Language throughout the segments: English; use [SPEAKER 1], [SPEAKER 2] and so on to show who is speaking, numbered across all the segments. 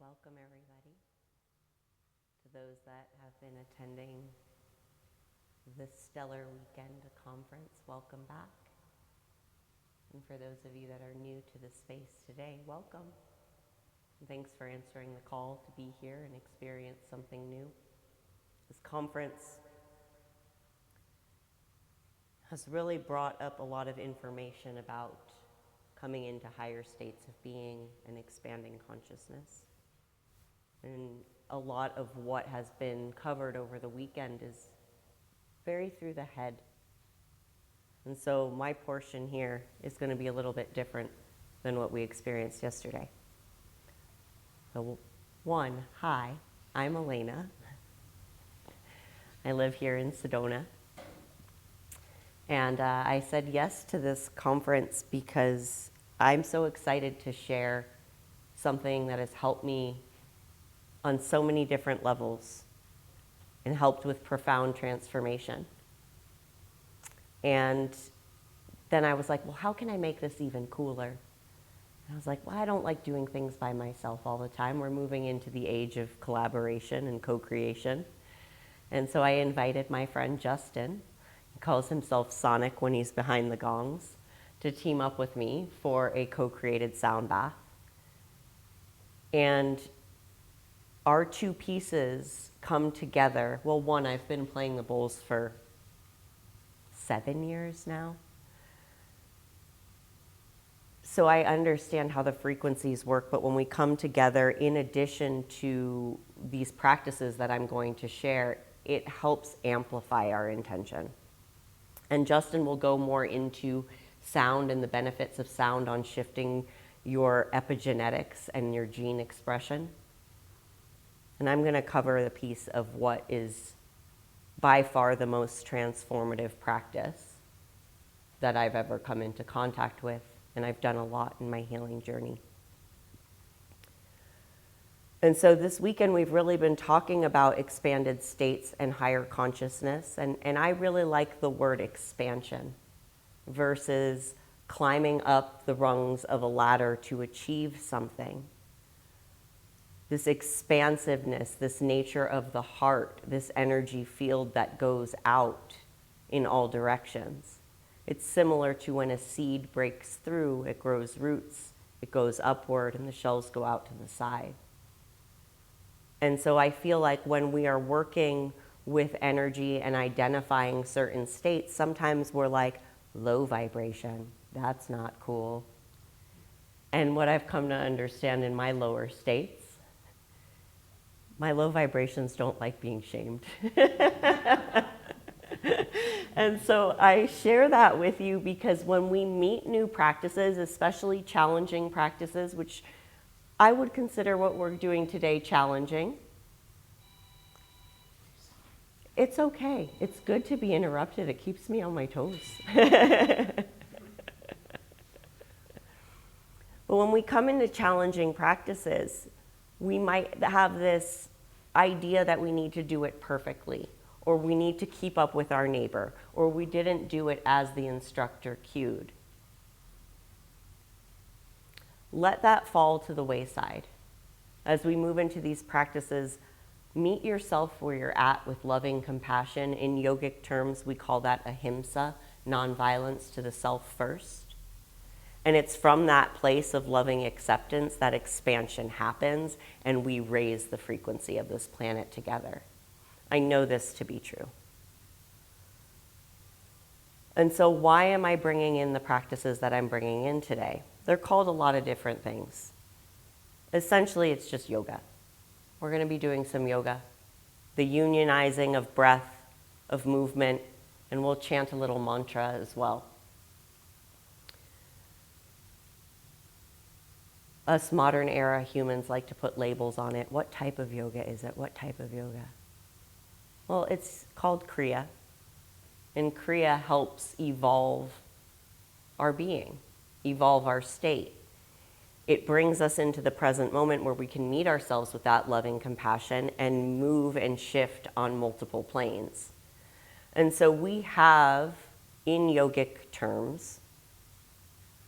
[SPEAKER 1] welcome everybody. To those that have been attending the Stellar Weekend Conference, welcome back. And for those of you that are new to the space today, welcome. And thanks for answering the call to be here and experience something new. This conference has really brought up a lot of information about coming into higher states of being and expanding consciousness. And a lot of what has been covered over the weekend is very through the head. And so my portion here is going to be a little bit different than what we experienced yesterday. So one, hi, I'm Elena. I live here in Sedona. And I said yes to this conference because I'm so excited to share something that has helped me on so many different levels and helped with profound transformation. And then I was like, well, how can I make this even cooler? And I was like, well, I don't like doing things by myself all the time. We're moving into the age of collaboration and co-creation. And so I invited my friend Justin, he calls himself Sonic when he's behind the gongs, to team up with me for a co-created sound bath. And our two pieces come together. Well, one, I've been playing the bowls for 7 years now. So I understand how the frequencies work, but when we come together, in addition to these practices that I'm going to share, it helps amplify our intention. And Justin will go more into sound and the benefits of sound on shifting your epigenetics and your gene expression. And I'm going to cover the piece of what is by far the most transformative practice that I've ever come into contact with, and I've done a lot in my healing journey. And so this weekend we've really been talking about expanded states and higher consciousness, and I really like the word expansion versus climbing up the rungs of a ladder to achieve something. This expansiveness, this nature of the heart, this energy field that goes out in all directions. It's similar to when a seed breaks through, it grows roots, it goes upward, and the shells go out to the side. And so I feel like when we are working with energy and identifying certain states, sometimes we're like, low vibration, that's not cool. And what I've come to understand in my lower states, my low vibrations don't like being shamed. And so I share that with you because when we meet new practices, especially challenging practices, which I would consider what we're doing today challenging, it's okay. It's good to be interrupted. It keeps me on my toes. But when we come into challenging practices, we might have this idea that we need to do it perfectly, or we need to keep up with our neighbor, or we didn't do it as the instructor cued. Let that fall to the wayside. As we move into these practices, meet yourself where you're at with loving compassion. In yogic terms, we call that ahimsa, nonviolence to the self first. And it's from that place of loving acceptance that expansion happens and we raise the frequency of this planet together. I know this to be true. And so why am I bringing in the practices that I'm bringing in today? They're called a lot of different things. Essentially, it's just yoga. We're going to be doing some yoga, the unionizing of breath, of movement, and we'll chant a little mantra as well. Us modern era humans like to put labels on it. What type of yoga is it? What type of yoga? Well, it's called Kriya. And Kriya helps evolve our being, evolve our state. It brings us into the present moment where we can meet ourselves with that loving compassion and move and shift on multiple planes. And so we have, in yogic terms,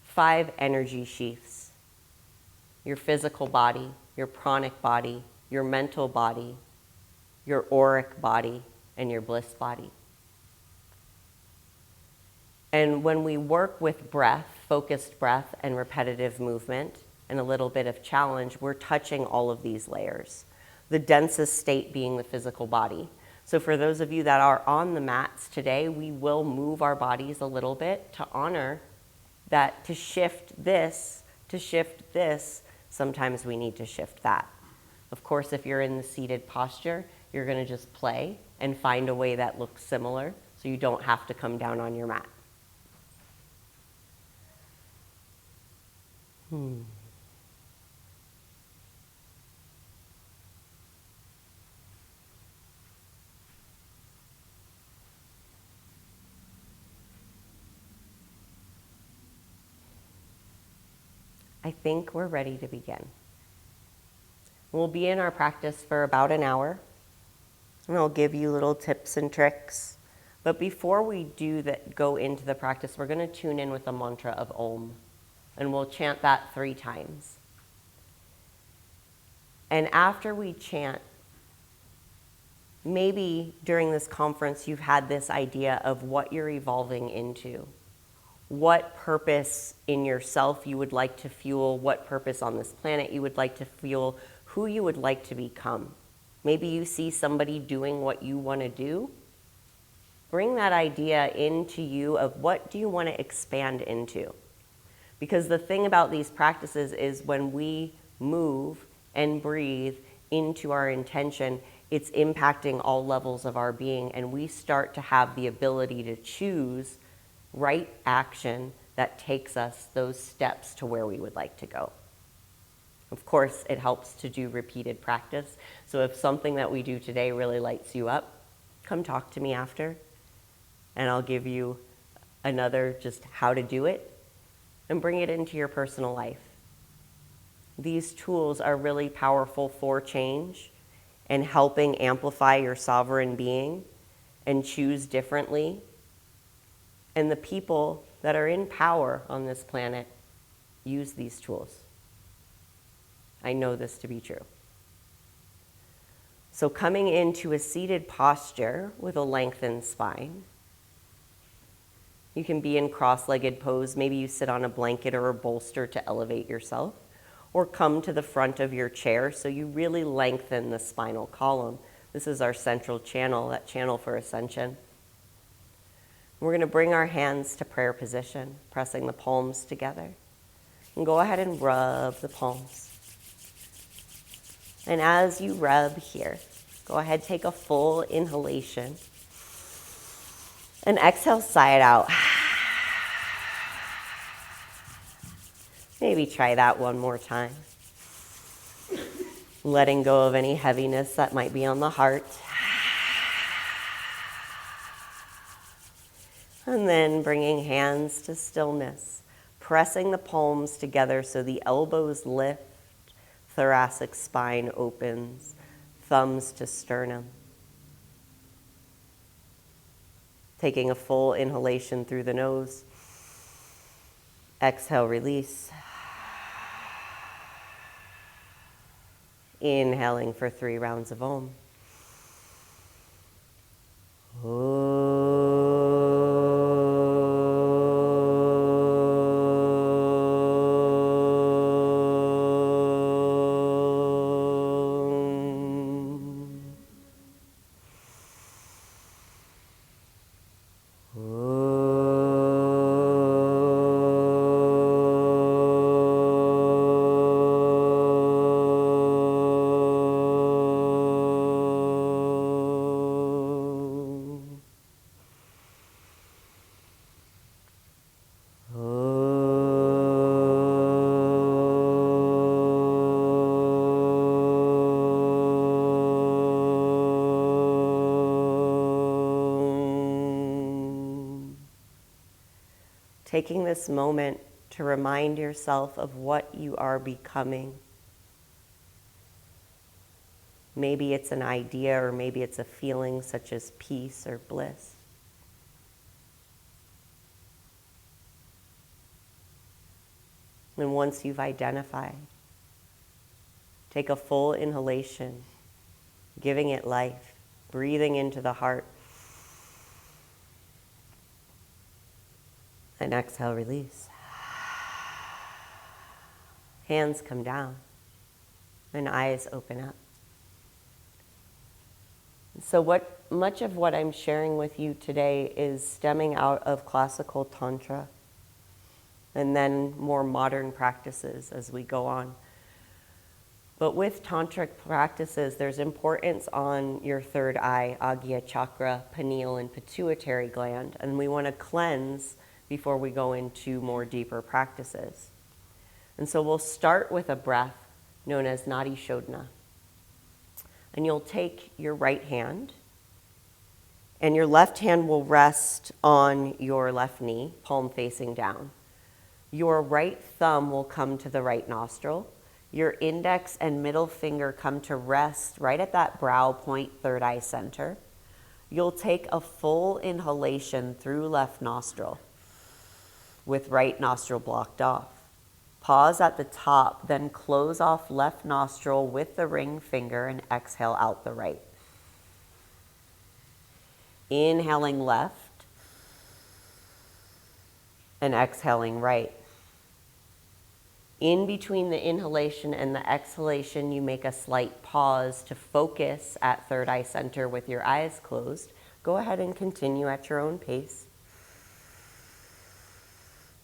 [SPEAKER 1] 5 energy sheaths. Your physical body, your pranic body, your mental body, your auric body, and your bliss body. And when we work with breath, focused breath and repetitive movement, and a little bit of challenge, we're touching all of these layers. The densest state being the physical body. So for those of you that are on the mats today, we will move our bodies a little bit to honor that, to shift this, sometimes we need to shift that. Of course, if you're in the seated posture, you're going to just play and find a way that looks similar so you don't have to come down on your mat. I think we're ready to begin. We'll be in our practice for about an hour, and I'll give you little tips and tricks. But before we do that, go into the practice, we're going to tune in with the mantra of Om, and we'll chant that 3 times. And after we chant, maybe during this conference you've had this idea of what you're evolving into. What purpose in yourself you would like to fuel, what purpose on this planet you would like to fuel, who you would like to become. Maybe you see somebody doing what you want to do. Bring that idea into you of what do you want to expand into. Because the thing about these practices is when we move and breathe into our intention, it's impacting all levels of our being, and we start to have the ability to choose right action that takes us those steps to where we would like to go. Of course, it helps to do repeated practice. So if something that we do today really lights you up, come talk to me after, and I'll give you another just how to do it and bring it into your personal life. These tools are really powerful for change and helping amplify your sovereign being and choose differently. And the people that are in power on this planet use these tools. I know this to be true. So coming into a seated posture with a lengthened spine. You can be in cross-legged pose. Maybe you sit on a blanket or a bolster to elevate yourself, or come to the front of your chair so you really lengthen the spinal column. This is our central channel, that channel for ascension. We're going to bring our hands to prayer position, pressing the palms together. And go ahead and rub the palms. And as you rub here, go ahead, take a full inhalation. And exhale, sigh it out. Maybe try that one more time. Letting go of any heaviness that might be on the heart. And then bringing hands to stillness, pressing the palms together so the elbows lift, thoracic spine opens, thumbs to sternum. Taking a full inhalation through the nose. Exhale, release. Inhaling for 3 rounds of Om. Taking this moment to remind yourself of what you are becoming. Maybe it's an idea, or maybe it's a feeling such as peace or bliss. And once you've identified, Take a full inhalation, giving it life, breathing into the heart. And exhale, release. Hands come down and eyes open up. So much of what I'm sharing with you today is stemming out of classical tantra and then more modern practices as we go on. But with tantric practices, there's importance on your third eye, Agya chakra, pineal, and pituitary gland, and we want to cleanse before we go into more deeper practices. And so we'll start with a breath known as Nadi Shodhana. And you'll take your right hand, and your left hand will rest on your left knee, palm facing down. Your right thumb will come to the right nostril. Your index and middle finger come to rest right at that brow point, third eye center. You'll take a full inhalation through left nostril with right nostril blocked off. Pause at the top, then close off left nostril with the ring finger and exhale out the right. Inhaling left and exhaling right. In between the inhalation and the exhalation, you make a slight pause to focus at third eye center with your eyes closed. Go ahead and continue at your own pace.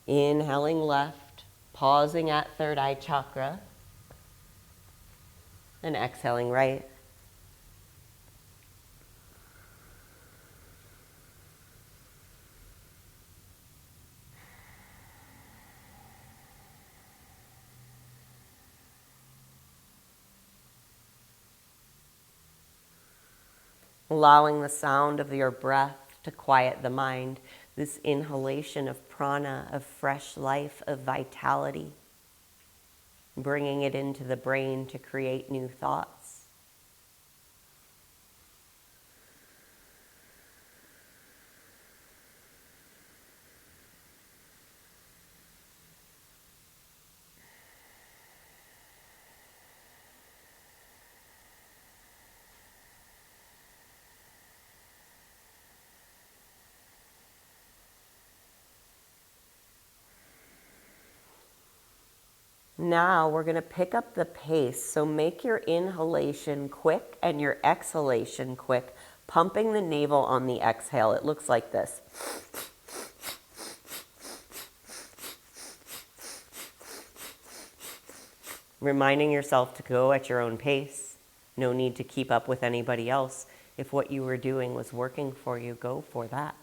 [SPEAKER 1] Inhaling left, pausing at third eye chakra, and exhaling right. Allowing the sound of your breath to quiet the mind, this inhalation of prana, of fresh life, of vitality, bringing it into the brain to create new thoughts. Now we're going to pick up the pace. So make your inhalation quick and your exhalation quick, pumping the navel on the exhale. It looks like this. Reminding yourself to go at your own pace. No need to keep up with anybody else. If what you were doing was working for you, go for that.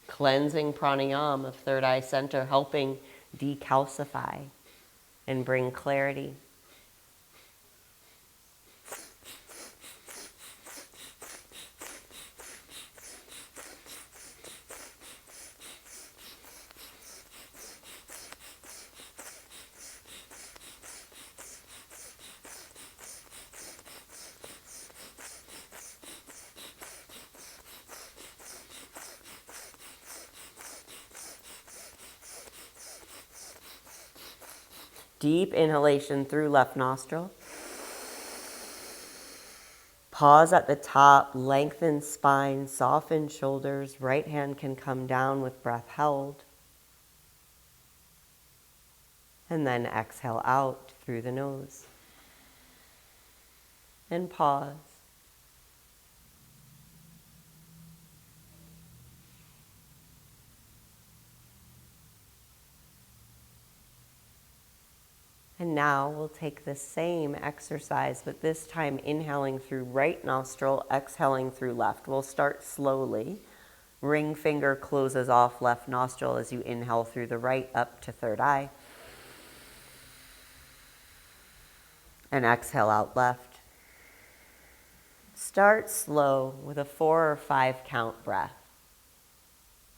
[SPEAKER 1] Cleansing pranayama of third eye center, helping decalcify and bring clarity. Deep inhalation through left nostril. Pause at the top, lengthen spine, soften shoulders. Right hand can come down with breath held. And then exhale out through the nose. And pause. And now we'll take the same exercise, but this time inhaling through right nostril, exhaling through left. We'll start slowly. Ring finger closes off left nostril as you inhale through the right up to third eye. And exhale out left. Start slow with a 4 or 5 count breath.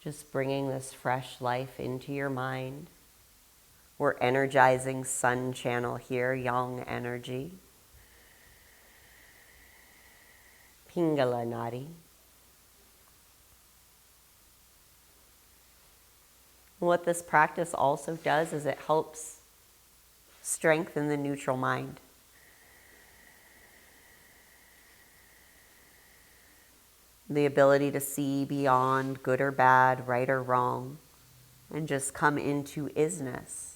[SPEAKER 1] Just bringing this fresh life into your mind. We're energizing sun channel here, yang energy. Pingala Nadi. What this practice also does is it helps Strengthen the neutral mind. The ability to see beyond good or bad, right or wrong, and just come into isness.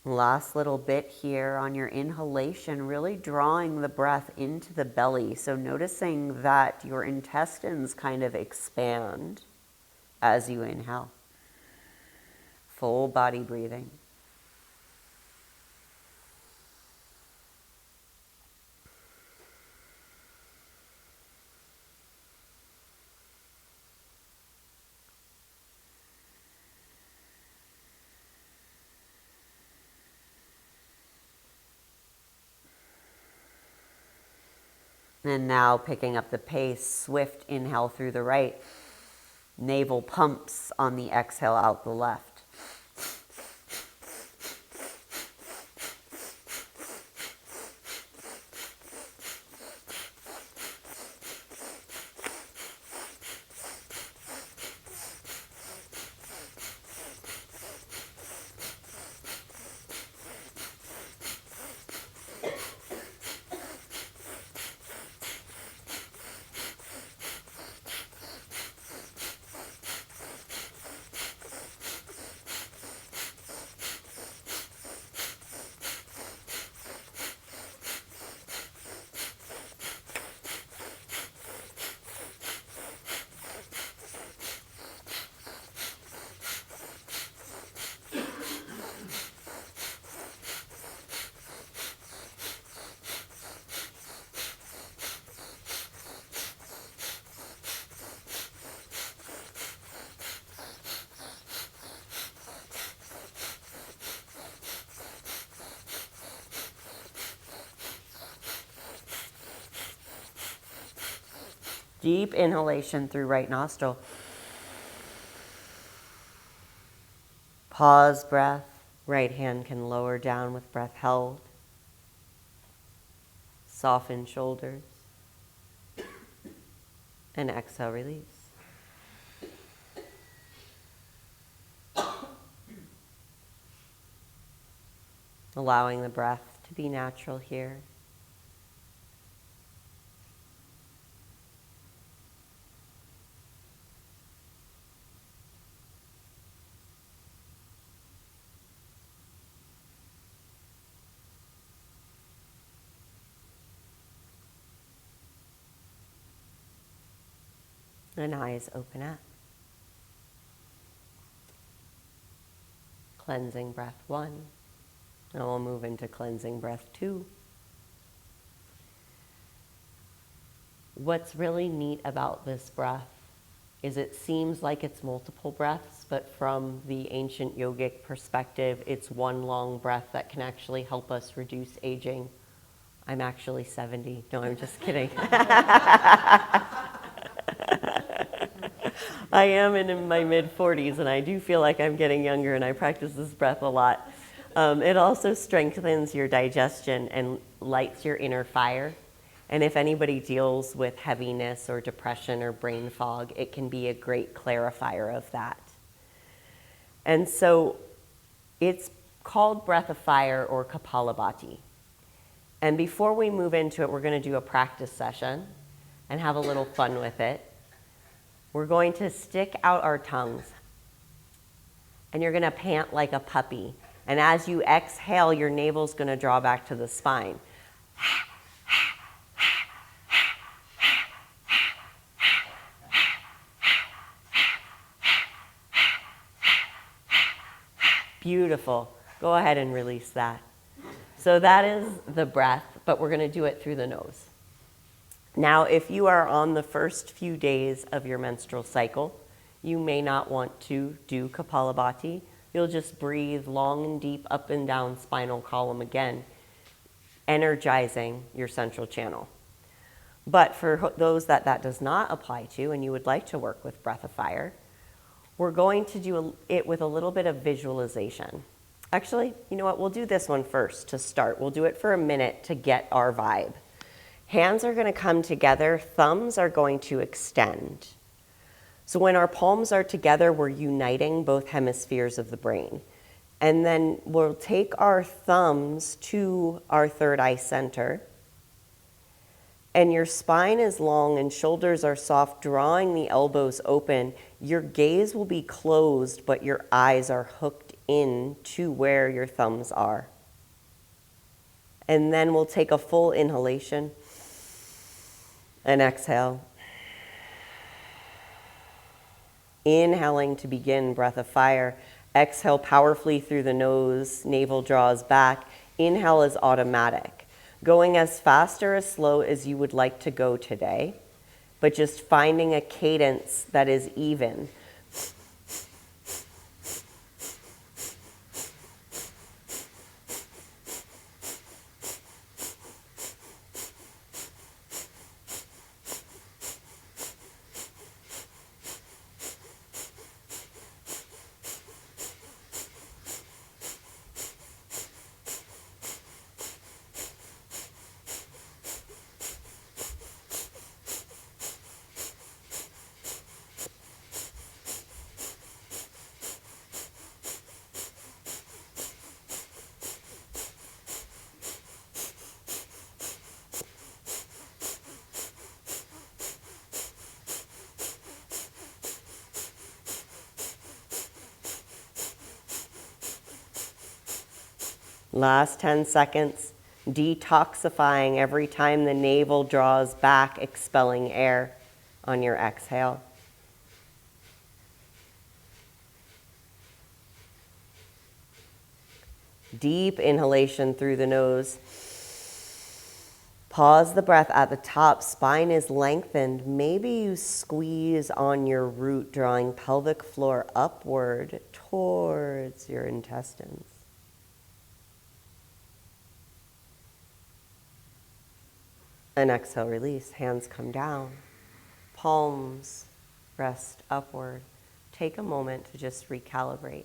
[SPEAKER 1] Last little bit here on your inhalation, really drawing the breath into the belly. So noticing that your intestines kind of expand as you inhale. Full body breathing. And now picking up the pace, swift inhale through the right, navel pumps on the exhale out the left. Deep inhalation through right nostril. Pause breath. Right hand can lower down with breath held. Soften shoulders. And exhale, release. Allowing the breath to be natural here. And eyes open up. Cleansing breath 1. And we'll move into cleansing breath 2. What's really neat about this breath is it seems like it's multiple breaths, but from the ancient yogic perspective, it's one long breath that can actually help us reduce aging. I'm actually 70. No, I'm just kidding. I am in my mid-40s, and I do feel like I'm getting younger, and I practice this breath a lot. It also strengthens your digestion and lights your inner fire. And if anybody deals with heaviness or depression or brain fog, it can be a great clarifier of that. And so it's called Breath of Fire or Kapalabhati. And before we move into it, we're going to do a practice session and have a little fun with it. We're going to stick out our tongues, and you're going to pant like a puppy. And as you exhale, your navel's going to draw back to the spine. Beautiful. Go ahead and release that. So that is the breath, but we're going to do it through the nose. Now, if you are on the first few days of your menstrual cycle, you may not want to do Kapalabhati. You'll just breathe long and deep up and down spinal column again, energizing your central channel. But for those that that does not apply to and you would like to work with Breath of Fire, we're going to do it with a little bit of visualization. Actually, you know what? We'll do this one first to start. We'll do it for a minute to get our vibe. Hands are going to come together. Thumbs are going to extend. So when our palms are together, we're uniting both hemispheres of the brain. And then we'll take our thumbs to our third eye center. And your spine is long and shoulders are soft, drawing the elbows open. Your gaze will be closed, but your eyes are hooked in to where your thumbs are. And then we'll take a full inhalation and exhale. Inhaling to begin Breath of Fire. Exhale powerfully through the nose, navel draws back. Inhale is automatic. Going as fast or as slow as you would like to go today, but just finding a cadence that is even. Last 10 seconds, detoxifying every time the navel draws back, expelling air on your exhale. Deep inhalation through the nose. Pause the breath at the top. Spine is lengthened. Maybe you squeeze on your root, drawing pelvic floor upward towards your intestines. And exhale, release. Hands come down. Palms rest upward. Take a moment to just recalibrate.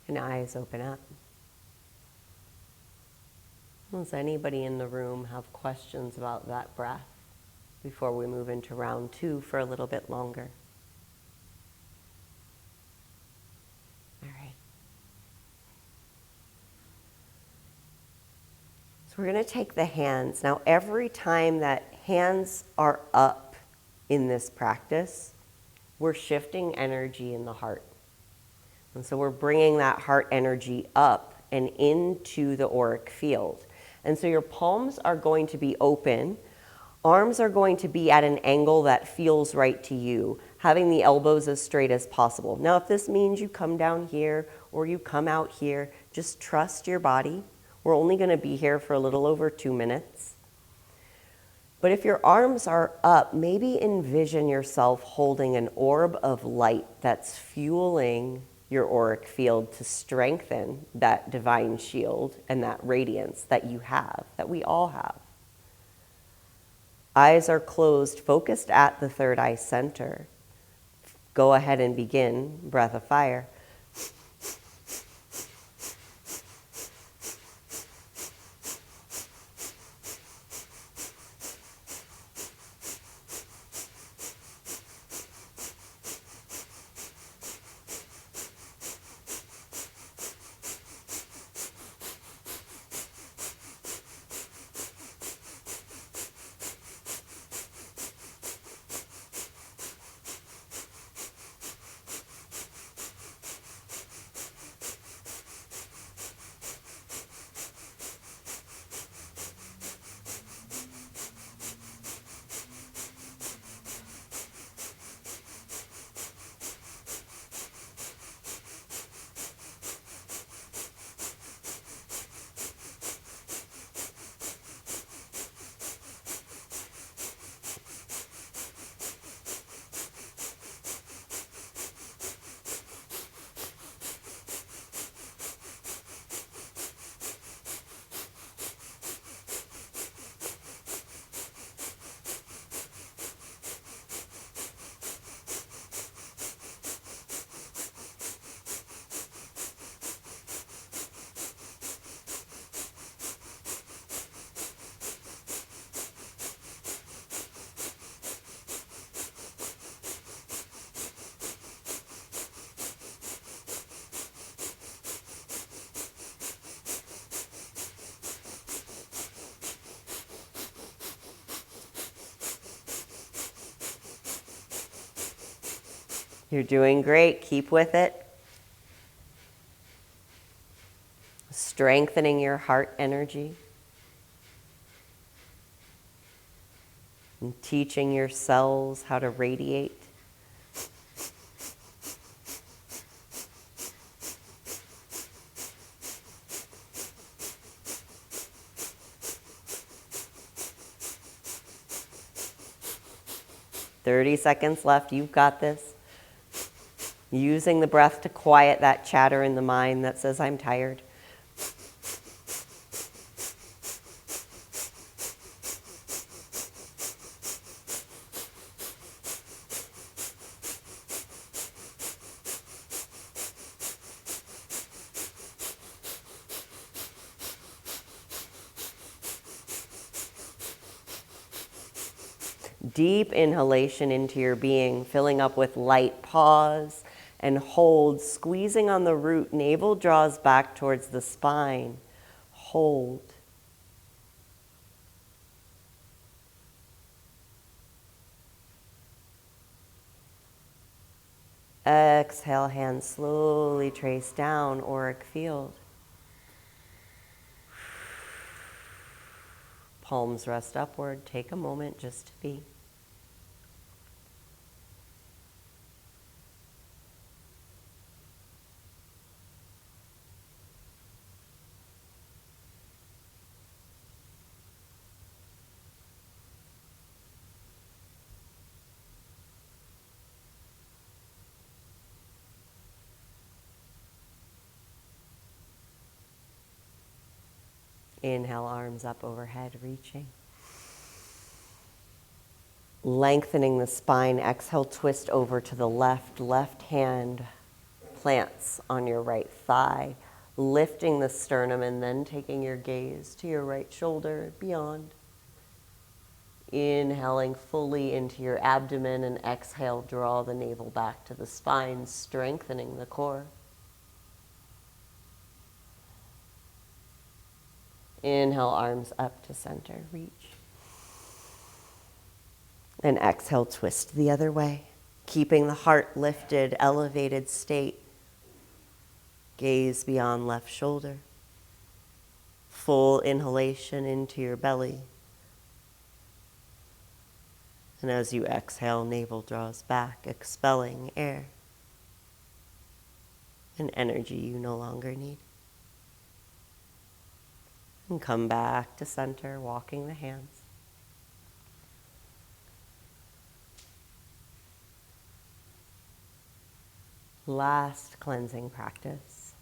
[SPEAKER 1] And eyes open up. Does anybody in the room have questions about that breath before we move into round 2 for a little bit longer? All right. So we're going to take the hands. Now, every time that hands are up in this practice, we're shifting energy in the heart. And so we're bringing that heart energy up and into the auric field. And so your palms are going to be open. Arms are going to be at an angle that feels right to you, having the elbows as straight as possible. Now, if this means you come down here or you come out here, just trust your body. We're only going to be here for a little over 2 minutes. But if your arms are up, maybe envision yourself holding an orb of light that's fueling your auric field to strengthen that divine shield and that radiance that you have, that we all have. Eyes are closed, focused at the third eye center. Go ahead and begin Breath of Fire. You're doing great. Keep with it. Strengthening your heart energy. And teaching your cells how to radiate. "30 seconds left. You've got this." Using the breath to quiet that chatter in the mind that says, "I'm tired." Deep inhalation into your being, filling up with light. Pause and hold, squeezing on the root. Navel draws back towards the spine. Hold. Exhale, hands slowly trace down, auric field. Palms rest upward. Take a moment just to be. Inhale, arms up overhead, reaching. Lengthening the spine. Exhale, twist over to the left. Left hand plants on your right thigh. Lifting the sternum and then taking your gaze to your right shoulder, beyond. Inhaling fully into your abdomen and exhale, draw the navel back to the spine, strengthening the core. Inhale, arms up to center, reach. And exhale, twist the other way, keeping the heart lifted, elevated state. Gaze beyond left shoulder. Full inhalation into your belly. And as you exhale, navel draws back, expelling air and energy you no longer need. And come back to center, walking the hands. Last cleansing practice.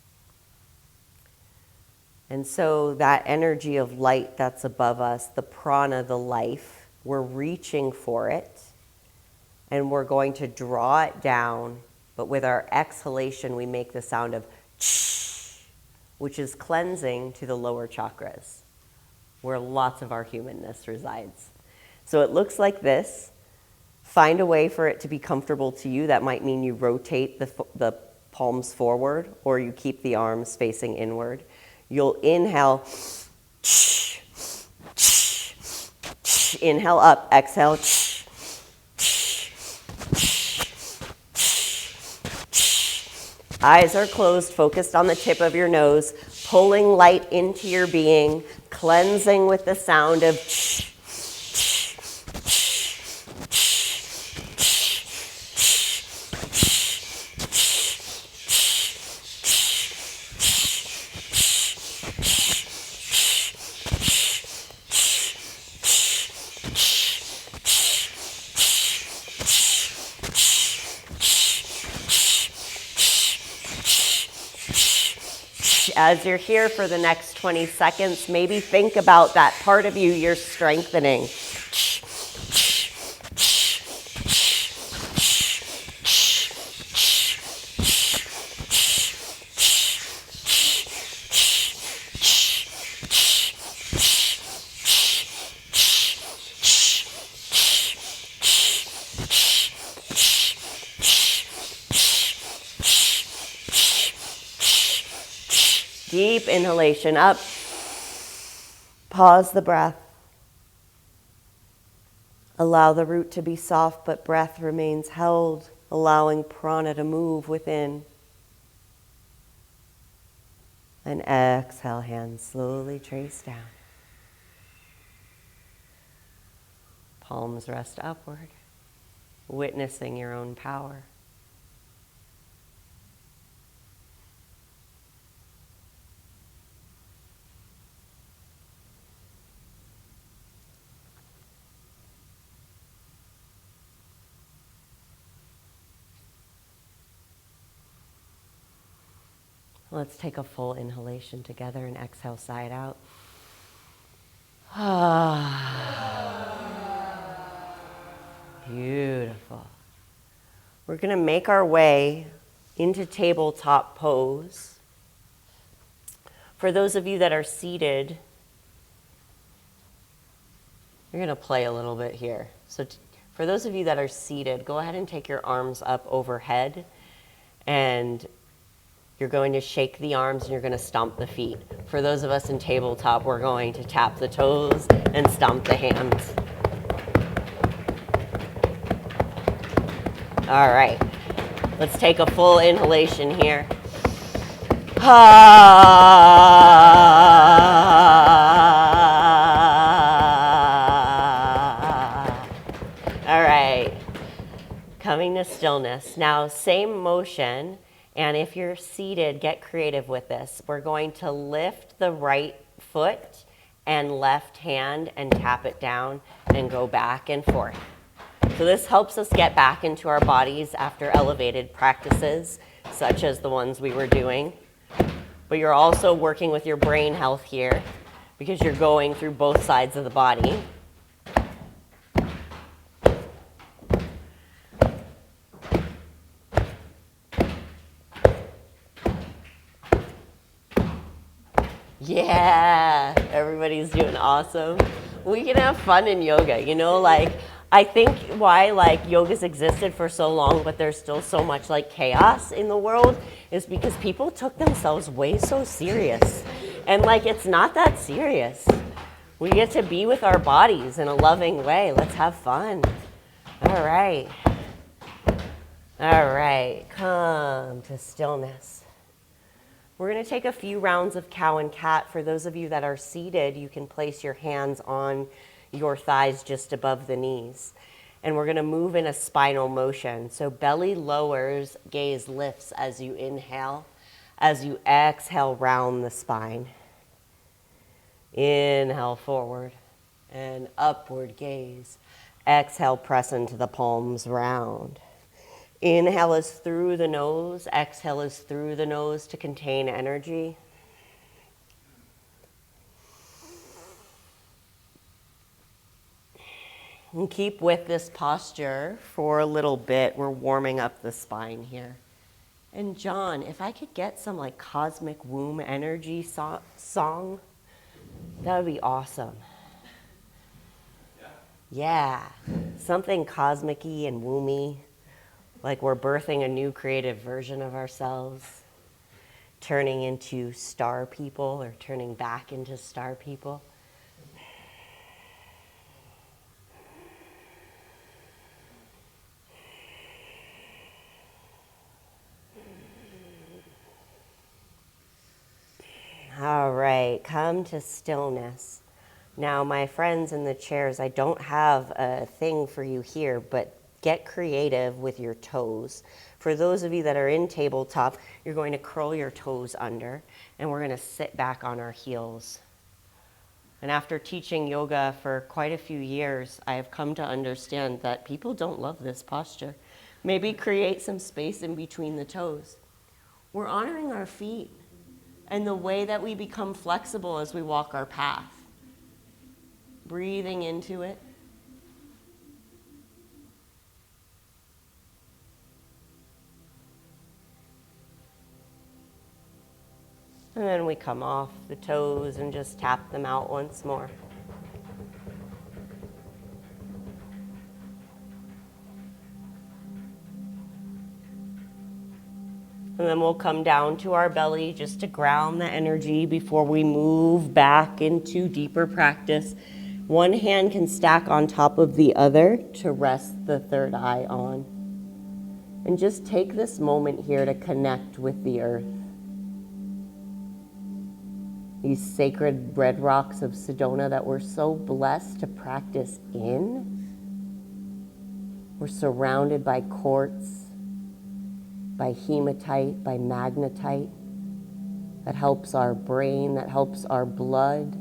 [SPEAKER 1] And so that energy of light that's above us, the prana, the life, we're reaching for it and we're going to draw it down, but with our exhalation we make the sound of ch, which is cleansing to the lower chakras, where lots of our humanness resides. So it looks like this. Find a way for it to be comfortable to you. That might mean you rotate the palms forward or you keep the arms facing inward. You'll inhale, inhale up, exhale, eyes are closed, focused on the tip of your nose, pulling light into your being, cleansing with the sound of As you're here for the next 20 seconds, maybe think about that part of you you're strengthening. Deep inhalation up. Pause the breath. Allow the root to be soft, but breath remains held. allowing prana to move within. And exhale, hands slowly trace down. Palms rest upward, witnessing your own power. Let's take a full inhalation together and exhale side out. Beautiful. We're going to make our way into tabletop pose. For those of you that are seated, you're going to play a little bit here. So for those of you that are seated, go ahead and take your arms up overhead, and you're going to shake the arms and you're going to stomp the feet. For those of us in tabletop, we're going to tap the toes and stomp the hands. All right, let's take a full inhalation here. All right, coming to stillness. Now, same motion, and if you're seated, get creative with this. We're going to lift the right foot and left hand and tap it down and go back and forth. So this helps us get back into our bodies after elevated practices, such as the ones we were doing. But you're also working with your brain health here because you're going through both sides of the body. Yeah, everybody's doing awesome. We can have fun in yoga, you know, like I think why like yoga's existed for so long, but there's still so much like chaos in the world is because people took themselves way so serious. And like, it's not that serious. We get to be with our bodies in a loving way. Let's have fun. All right. All right, come to stillness. We're going to take a few rounds of cow and cat. For those of you that are seated, you can place your hands on your thighs just above the knees. And we're going to move in a spinal motion. So belly lowers, gaze lifts as you inhale. As you exhale, round the spine. Inhale forward and upward gaze. Exhale, press into the palms, round. Inhale is through the nose. Exhale is through the nose to contain energy. And keep with this posture for a little bit. We're warming up the spine here. And John, if I could get some like cosmic womb energy song, that would be awesome. Yeah, something cosmic-y and womby. Like we're birthing a new creative version of ourselves, turning into star people or turning back into star people. All right, come to stillness. Now, my friends in the chairs, I don't have a thing for you here, but get creative with your toes. For those of you that are in tabletop, you're going to curl your toes under, and we're going to sit back on our heels. And after teaching yoga for quite a few years, I have come to understand that people don't love this posture. Maybe create some space in between the toes. We're honoring our feet and the way that we become flexible as we walk our path. Breathing into it. And then we come off the toes and just tap them out once more. And then we'll come down to our belly just to ground the energy before we move back into deeper practice. One hand can stack on top of the other to rest the third eye on. And just take this moment here to connect with the earth. These sacred bedrocks of Sedona that we're so blessed to practice in. We're surrounded by quartz, by hematite, by magnetite. That helps our brain, that helps our blood,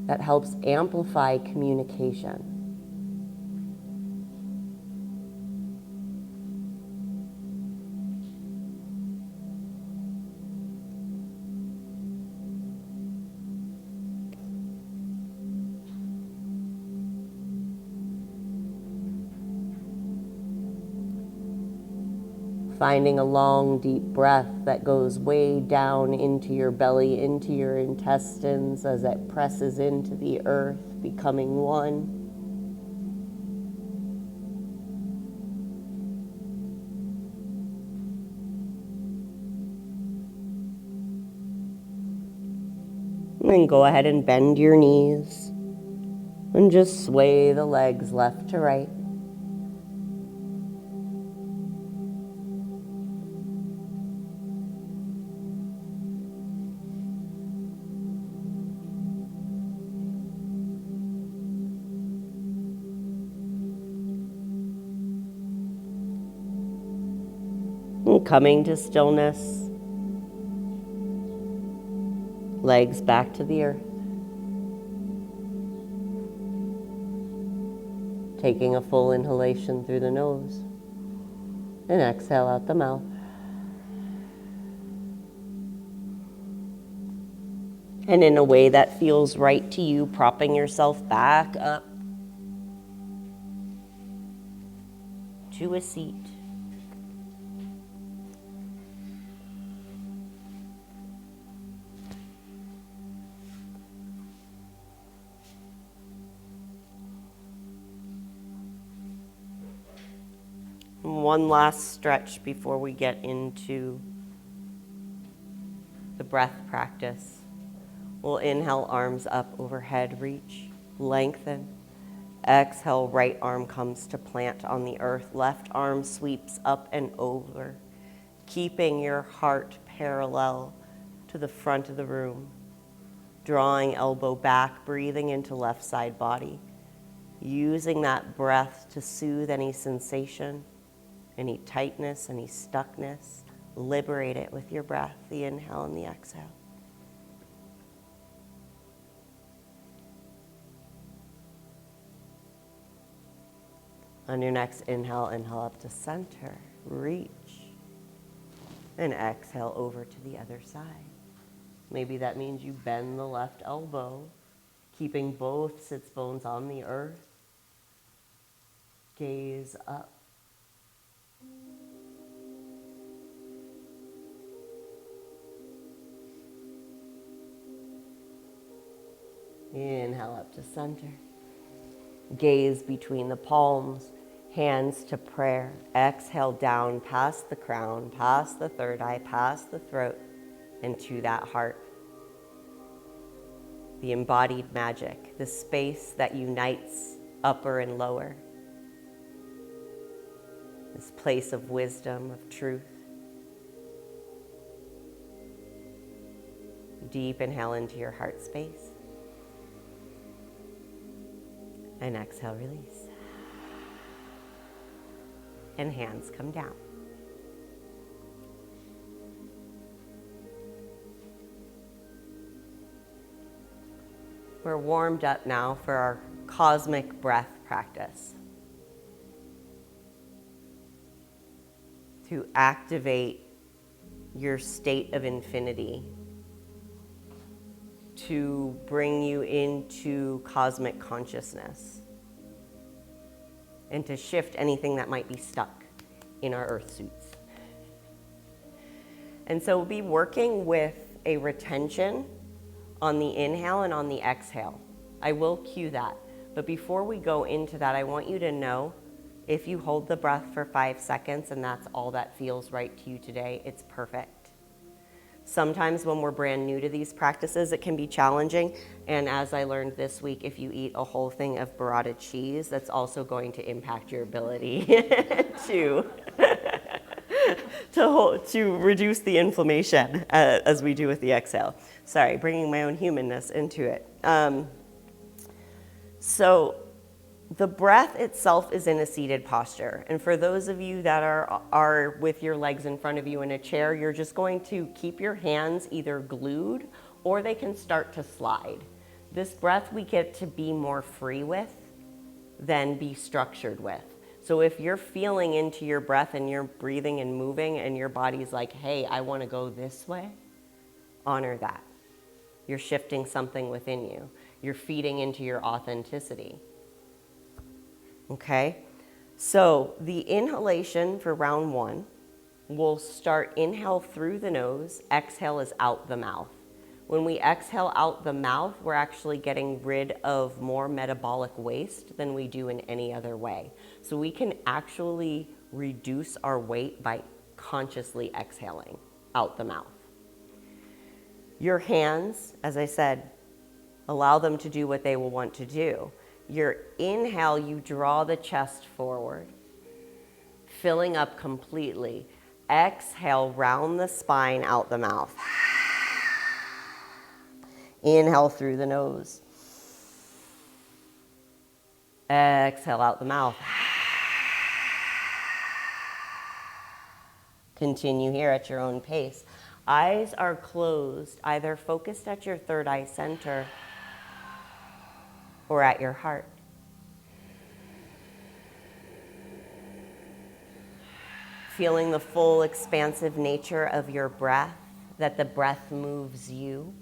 [SPEAKER 1] that helps amplify communication. Finding a long, deep breath that goes way down into your belly, into your intestines as it presses into the earth, becoming one. And then go ahead and bend your knees and just sway the legs left to right. And coming to stillness, legs back to the earth. Taking a full inhalation through the nose and exhale out the mouth. And in a way that feels right to you, propping yourself back up to a seat. One last stretch before we get into the breath practice. We'll inhale, arms up overhead, reach, lengthen. Exhale, right arm comes to plant on the earth. Left arm sweeps up and over, keeping your heart parallel to the front of the room. Drawing elbow back, breathing into left side body. Using that breath to soothe any sensation, any tightness, any stuckness. Liberate it with your breath, the inhale and the exhale. On your next inhale, inhale up to center, reach, and exhale over to the other side. Maybe that means you bend the left elbow, keeping both sits bones on the earth. Gaze up. Inhale up to center. Gaze between the palms, hands to prayer. Exhale down past the crown, past the third eye, past the throat, and to that heart. The embodied magic, the space that unites upper and lower. This place of wisdom, of truth. Deep inhale into your heart space. And exhale, release. And hands come down. We're warmed up now for our cosmic breath practice. To activate your state of infinity. To bring you into cosmic consciousness and to shift anything that might be stuck in our earth suits. And so we'll be working with a retention on the inhale and on the exhale. I will cue that. But before we go into that, I want you to know if you hold the breath for 5 seconds and that's all that feels right to you today, it's perfect. Sometimes when we're brand new to these practices, it can be challenging. And as I learned this week, if you eat a whole thing of burrata cheese, that's also going to impact your ability to to reduce the inflammation as we do with the exhale. Sorry, bringing my own humanness into it. So the breath itself is in a seated posture. And for those of you that are with your legs in front of you in a chair, you're just going to keep your hands either glued or they can start to slide. This breath we get to be more free with than be structured with. So if you're feeling into your breath and you're breathing and moving and your body's like, hey, I want to go this way, honor that. You're shifting something within you. You're feeding into your authenticity. Okay? So the inhalation for round one, we'll start inhale through the nose, exhale is out the mouth. When we exhale out the mouth, we're actually getting rid of more metabolic waste than we do in any other way. So we can actually reduce our weight by consciously exhaling out the mouth. Your hands, as I said, allow them to do what they will want to do. Your inhale, you draw the chest forward, filling up completely. Exhale, round the spine out the mouth. Inhale through the nose. Exhale out the mouth. Continue here at your own pace. Eyes are closed, either focused at your third eye center or at your heart. Feeling the full expansive nature of your breath, that the breath moves you.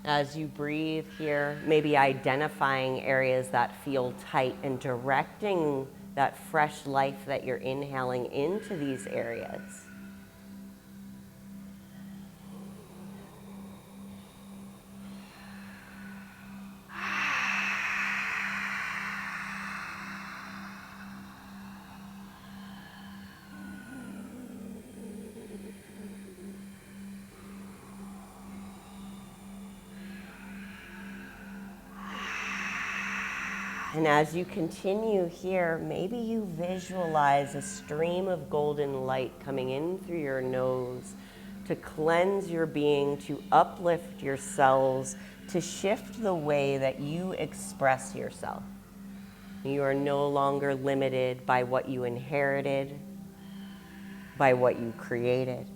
[SPEAKER 1] As you breathe here, maybe identifying areas that feel tight and directing that fresh life that you're inhaling into these areas. And as you continue here, maybe you visualize a stream of golden light coming in through your nose to cleanse your being, to uplift your cells, to shift the way that you express yourself. You are no longer limited by what you inherited, by what you created.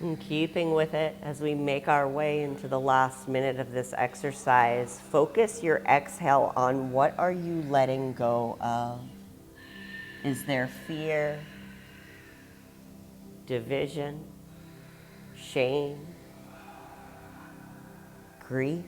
[SPEAKER 1] And keeping with it as we make our way into the last minute of this exercise, focus your exhale on what are you letting go of. Is there fear, division, shame, grief?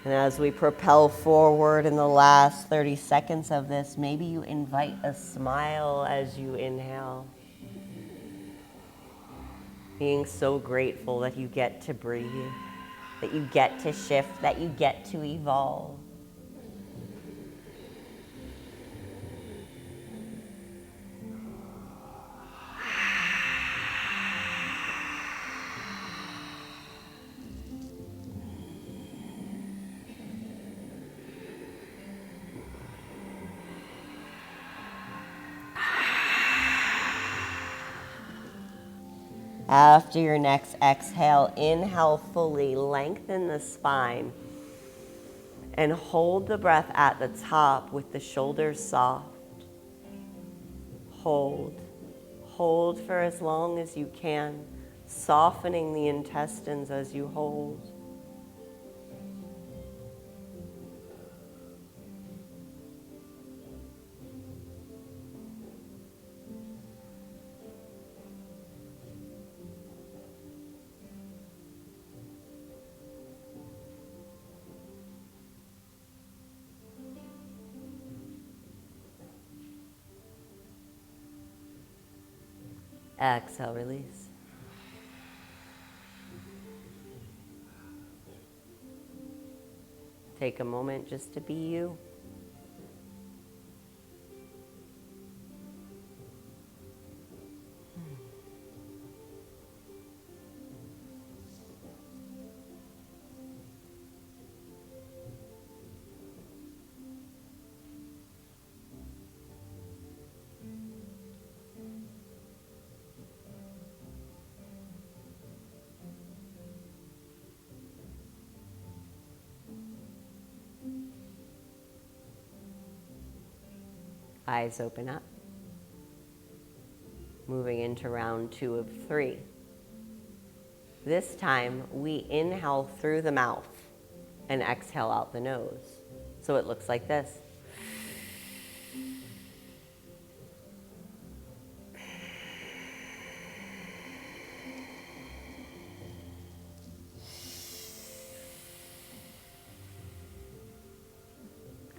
[SPEAKER 1] And as we propel forward in the last 30 seconds of this, maybe you invite a smile as you inhale. Being so grateful that you get to breathe, that you get to shift, that you get to evolve. After your next exhale, inhale fully, lengthen the spine, and hold the breath at the top with the shoulders soft. Hold. Hold for as long as you can, softening the intestines as you hold. Exhale, release. Take a moment just to be you. Eyes open up. Moving into round 2 of 3. This time, we inhale through the mouth and exhale out the nose. So it looks like this.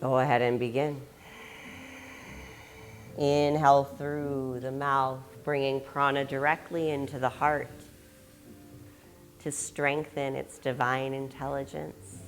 [SPEAKER 1] Go ahead and begin. Inhale through the mouth, bringing prana directly into the heart to strengthen its divine intelligence.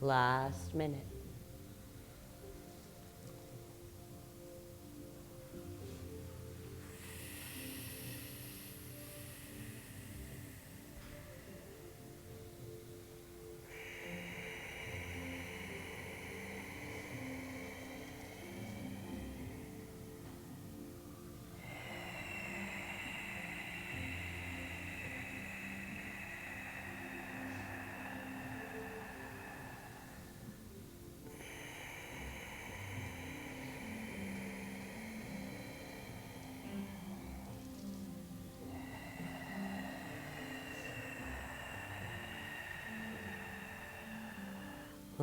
[SPEAKER 1] Last minute.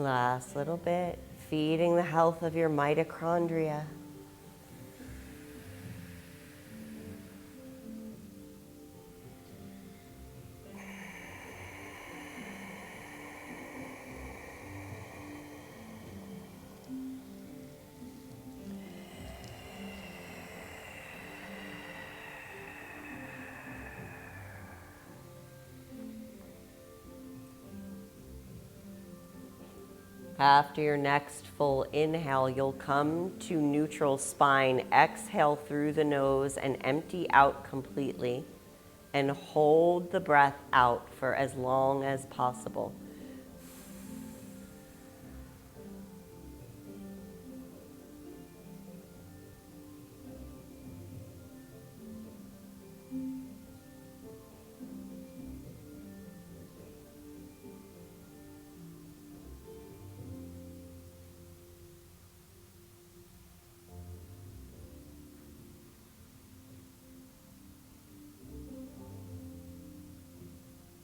[SPEAKER 1] Last little bit, feeding the health of your mitochondria. After your next full inhale, you'll come to neutral spine. Exhale through the nose and empty out completely. And hold the breath out for as long as possible.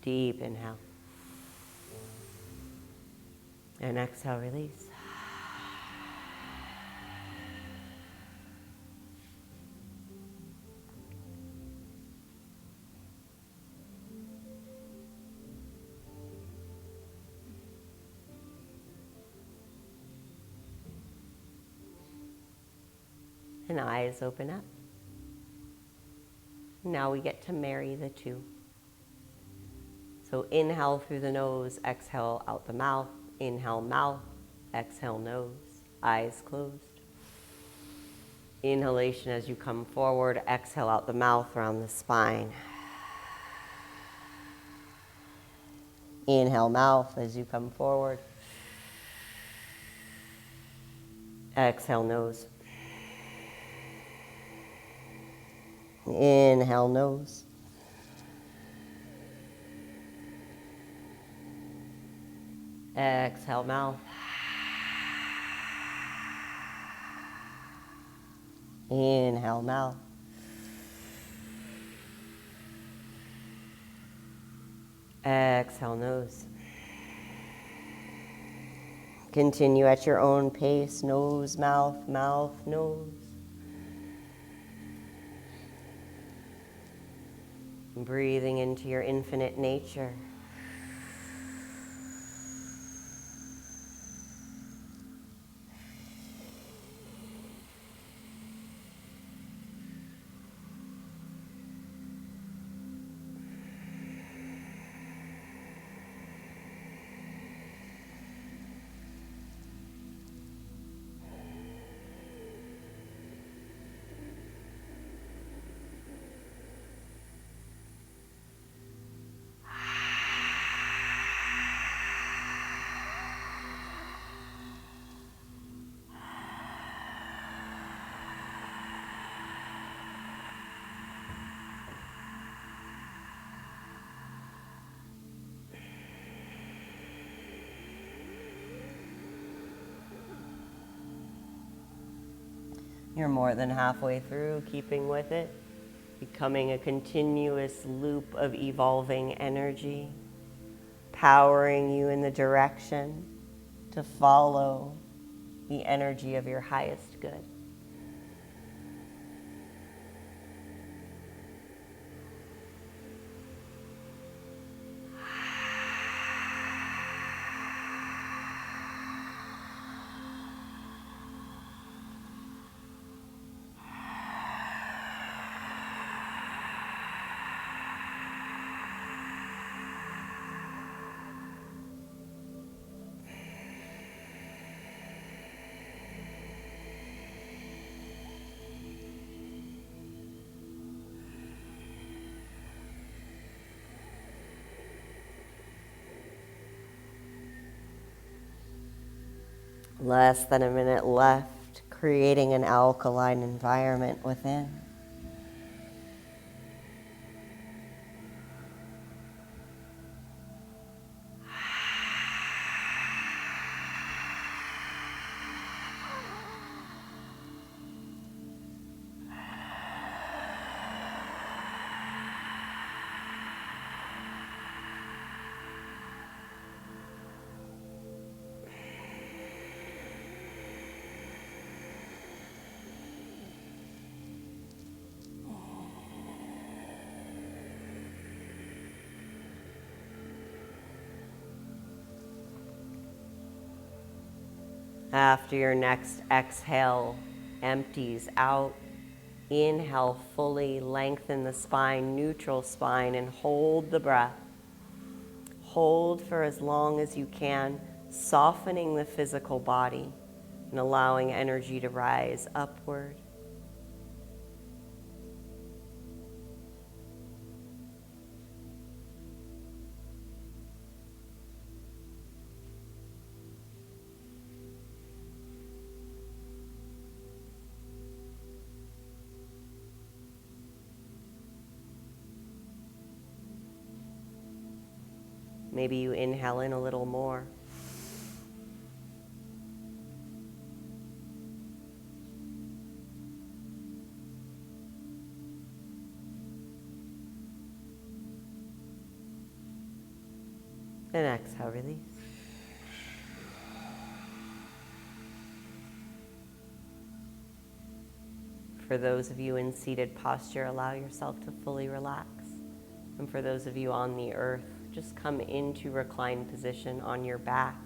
[SPEAKER 1] Deep inhale. And exhale, release. And eyes open up. Now we get to marry the two. So inhale through the nose, exhale out the mouth. Inhale mouth, exhale nose, eyes closed. Inhalation as you come forward, exhale out the mouth around the spine. Inhale mouth as you come forward. Exhale nose. Inhale nose. Exhale mouth. Inhale mouth. Exhale nose. Continue at your own pace. Nose, mouth, mouth, nose. Breathing into your infinite nature. You're more than halfway through, keeping with it, becoming a continuous loop of evolving energy, powering you in the direction to follow the energy of your highest good. Less than a minute left, creating an alkaline environment within. After your next exhale empties out, inhale fully, lengthen the spine, neutral spine, and hold the breath. Hold for as long as you can, softening the physical body and allowing energy to rise upward. Maybe you inhale in a little more. And exhale, release. For those of you in seated posture, allow yourself to fully relax. And for those of you on the earth, just come into reclined position on your back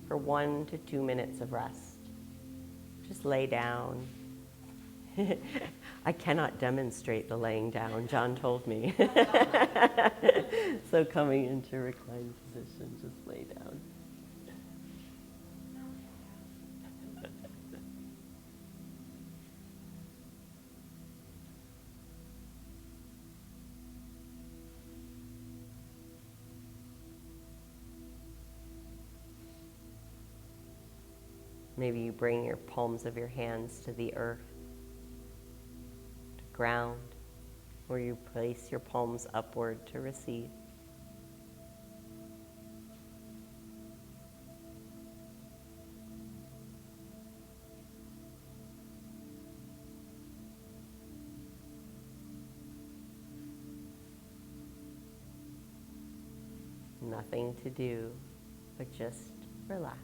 [SPEAKER 1] for 1 to 2 minutes of rest. Just lay down. I cannot demonstrate the laying down, John told me. So coming into reclined position, just lay down. Maybe you bring your palms of your hands to the earth, to ground, or you place your palms upward to receive. Nothing to do, but just relax.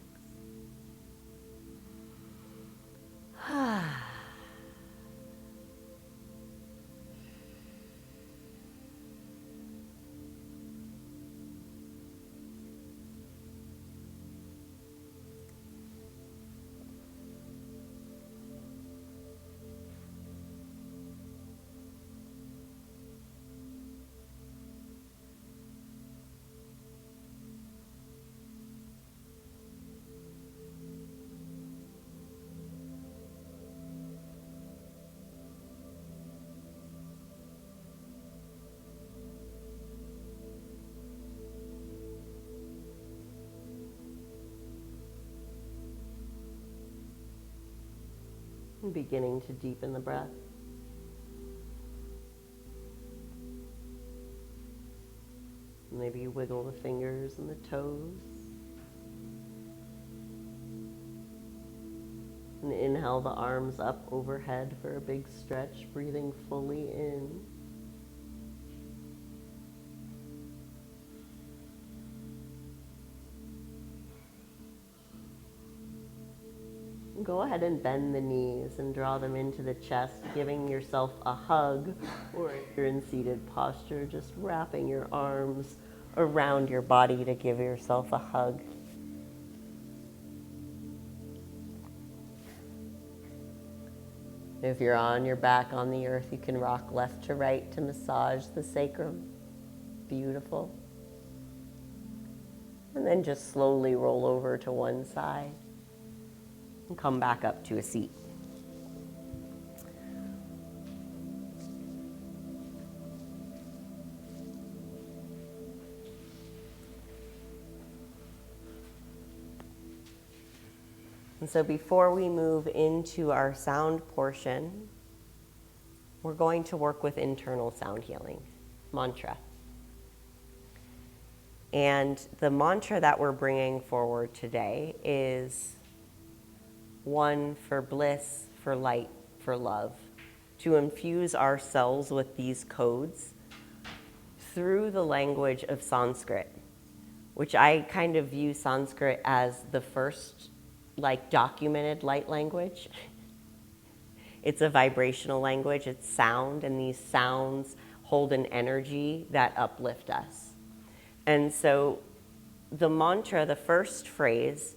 [SPEAKER 1] And beginning to deepen the breath. Maybe you wiggle the fingers and the toes. And inhale the arms up overhead for a big stretch, breathing fully in. Go ahead and bend the knees and draw them into the chest, giving yourself a hug, or if you're in seated posture, just wrapping your arms around your body to give yourself a hug. If you're on your back on the earth, you can rock left to right to massage the sacrum. Beautiful. And then just slowly roll over to one side. And come back up to a seat. And so before we move into our sound portion, we're going to work with internal sound healing, mantra. And the mantra that we're bringing forward today is one for bliss, for light, for love, to infuse ourselves with these codes through the language of Sanskrit, which I kind of view Sanskrit as the first documented light language. It's a vibrational language, it's sound, and these sounds hold an energy that uplift us. And so the mantra, the first phrase,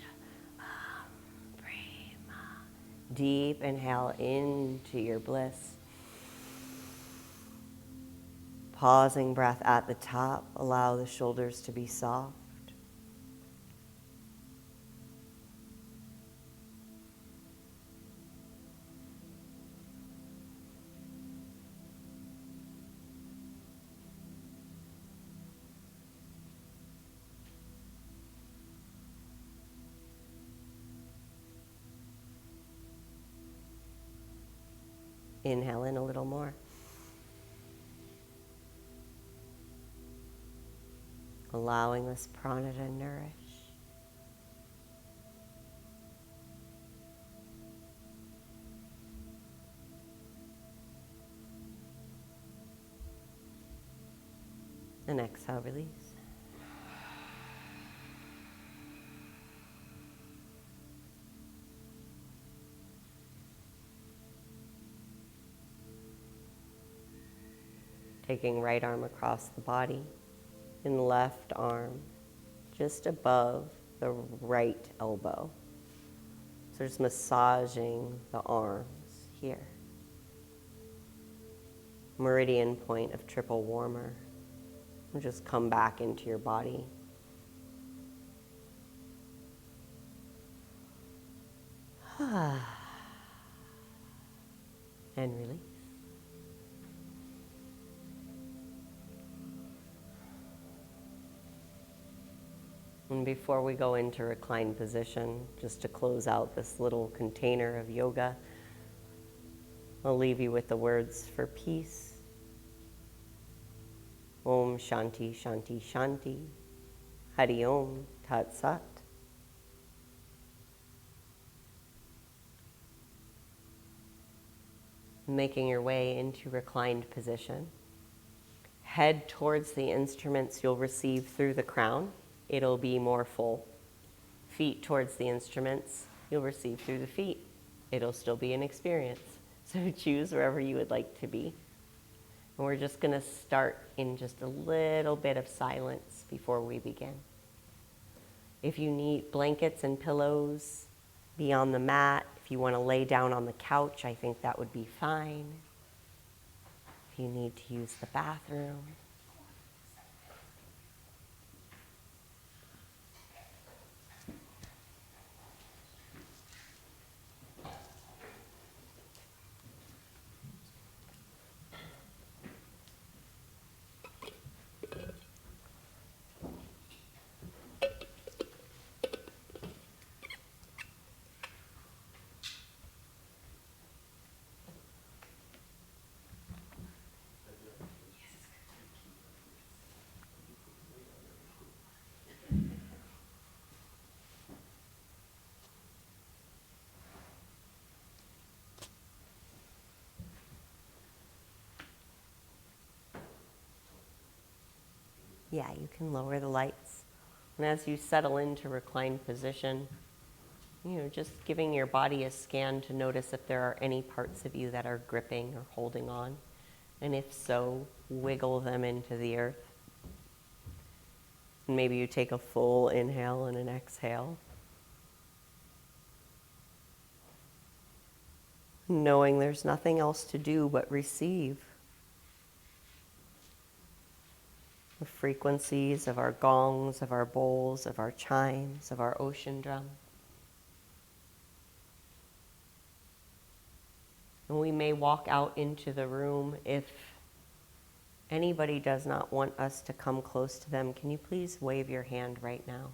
[SPEAKER 1] Deep inhale into your bliss. Pausing breath at the top, allow the shoulders to be soft. Inhale in a little more. Allowing this prana to nourish. And exhale, release. Taking right arm across the body and left arm just above the right elbow. So just massaging the arms here. Meridian point of triple warmer. And just come back into your body. And release. And before we go into reclined position, just to close out this little container of yoga, I'll leave you with the words for peace. Om Shanti Shanti Shanti. Hari Om Tat Sat. Making your way into reclined position. Head towards the instruments you'll receive through the crown. It'll be more full. Feet towards the instruments you'll receive through the feet. It'll still be an experience. So choose wherever you would like to be. And we're just going to start in just a little bit of silence before we begin. If you need blankets and pillows, be on the mat. If you want to lay down on the couch, I think that would be fine. If you need to use the bathroom. Yeah, you can lower the lights. And as you settle into reclined position, just giving your body a scan to notice if there are any parts of you that are gripping or holding on. And if so, wiggle them into the earth. And maybe you take a full inhale and an exhale. Knowing there's nothing else to do but receive. The frequencies of our gongs, of our bowls, of our chimes, of our ocean drum. And we may walk out into the room. If anybody does not want us to come close to them, can you please wave your hand right now?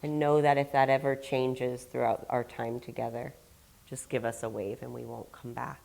[SPEAKER 1] And know that if that ever changes throughout our time together, just give us a wave and we won't come back.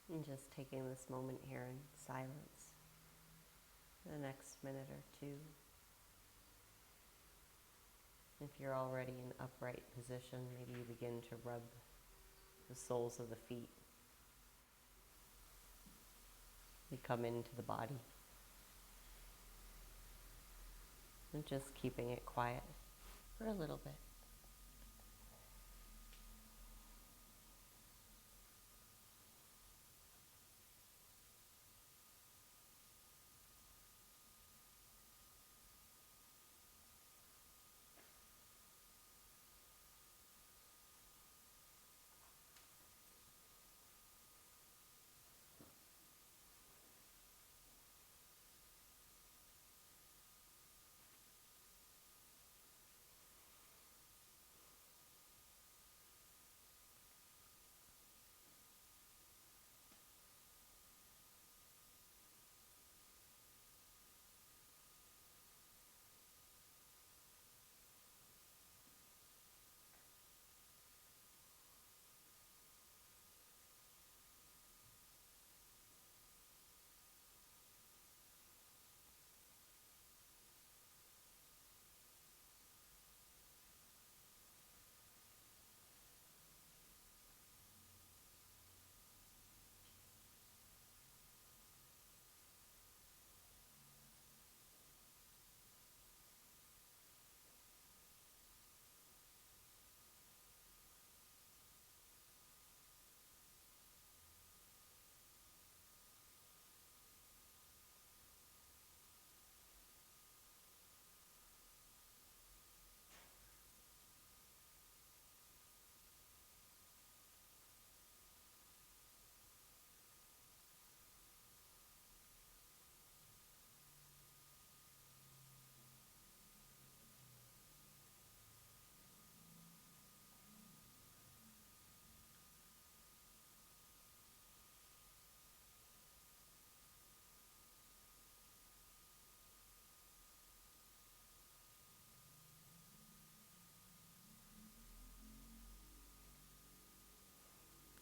[SPEAKER 1] And just taking this moment here in silence for the next minute or two. If you're already in upright position, maybe you begin to rub the soles of the feet. We come into the body. And just keeping it quiet for a little bit.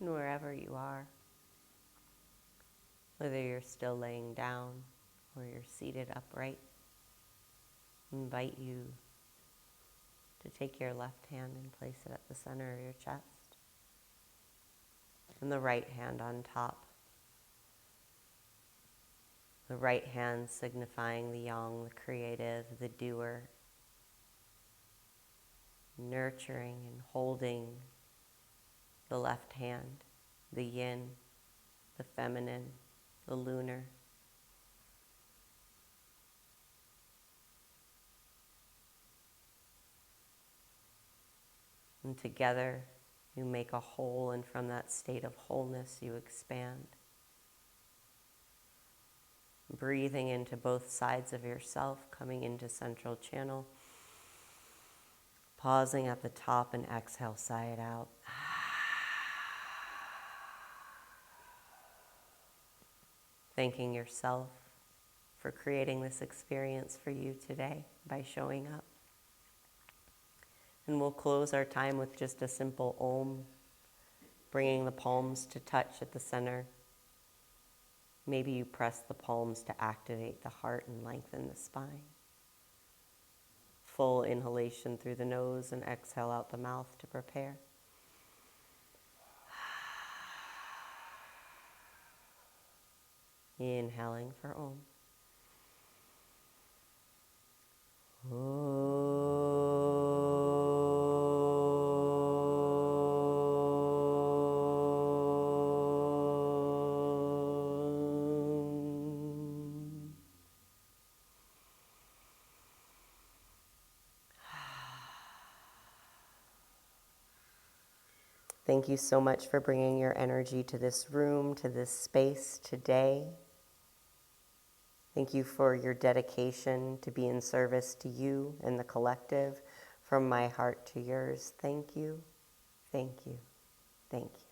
[SPEAKER 1] And wherever you are, whether you're still laying down or you're seated upright, I invite you to take your left hand and place it at the center of your chest, and the right hand on top. The right hand signifying the yang, the creative, the doer, nurturing and holding the left hand, the yin, the feminine, the lunar. And together you make a whole, and from that state of wholeness you expand. Breathing into both sides of yourself, coming into central channel. Pausing at the top and exhale, sigh it out. Thanking yourself for creating this experience for you today by showing up. And we'll close our time with just a simple Om, bringing the palms to touch at the center. Maybe you press the palms to activate the heart and lengthen the spine. Full inhalation through the nose and exhale out the mouth to prepare. Inhaling for Om. Thank you so much for bringing your energy to this room, to this space today. Thank you for your dedication to be in service to you and the collective. From my heart to yours, thank you, thank you, thank you.